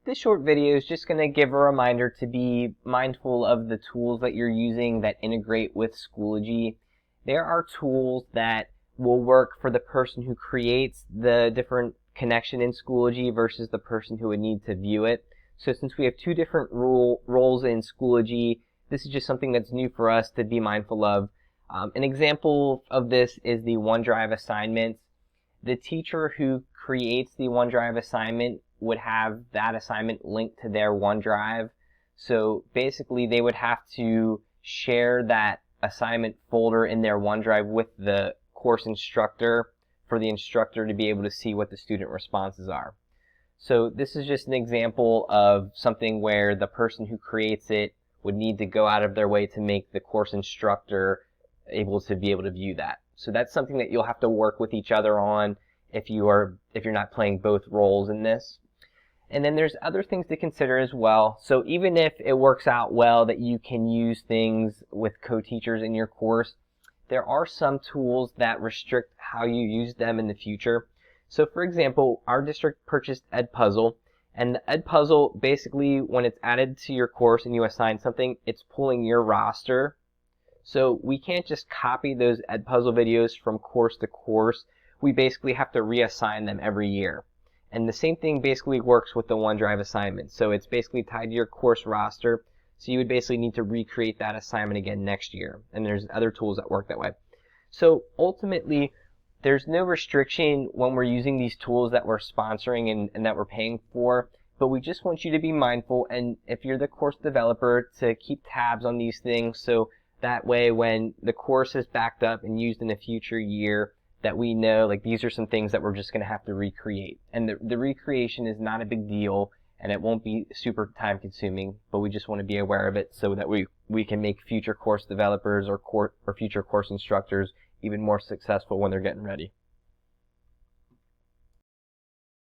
This short video is just going to give a reminder to be mindful of the tools that you're using that integrate with Schoology. There are tools that will work for the person who creates the different connection in Schoology versus the person who would need to view it. So since we have two different roles in Schoology, this is just something that's new for us to be mindful of. An example of this is the OneDrive assignments. The teacher who creates the OneDrive assignment would have that assignment linked to their OneDrive. So basically they would have to share that assignment folder in their OneDrive with the course instructor for the instructor to be able to see what the student responses are. So this is just an example of something where the person who creates it would need to go out of their way to make the course instructor able to view that. So that's something that you'll have to work with each other on if you're not playing both roles in this. And then there's other things to consider as well. So even if it works out well that you can use things with co-teachers in your course, there are some tools that restrict how you use them in the future. So for example, our district purchased Edpuzzle, and the Edpuzzle basically, when it's added to your course and you assign something, it's pulling your roster. So we can't just copy those Edpuzzle videos from course to course. We basically have to reassign them every year. And the same thing basically works with the OneDrive assignment. So it's basically tied to your course roster. So you would basically need to recreate that assignment again next year. And there's other tools that work that way. So ultimately, there's no restriction when we're using these tools that we're sponsoring and that we're paying for. But we just want you to be mindful, and if you're the course developer, to keep tabs on these things, so that way when the course is backed up and used in a future year, that we know, like, these are some things that we're just going to have to recreate. And the recreation is not a big deal, and it won't be super time consuming, but we just want to be aware of it so that we can make future course developers or future course instructors even more successful when they're getting ready.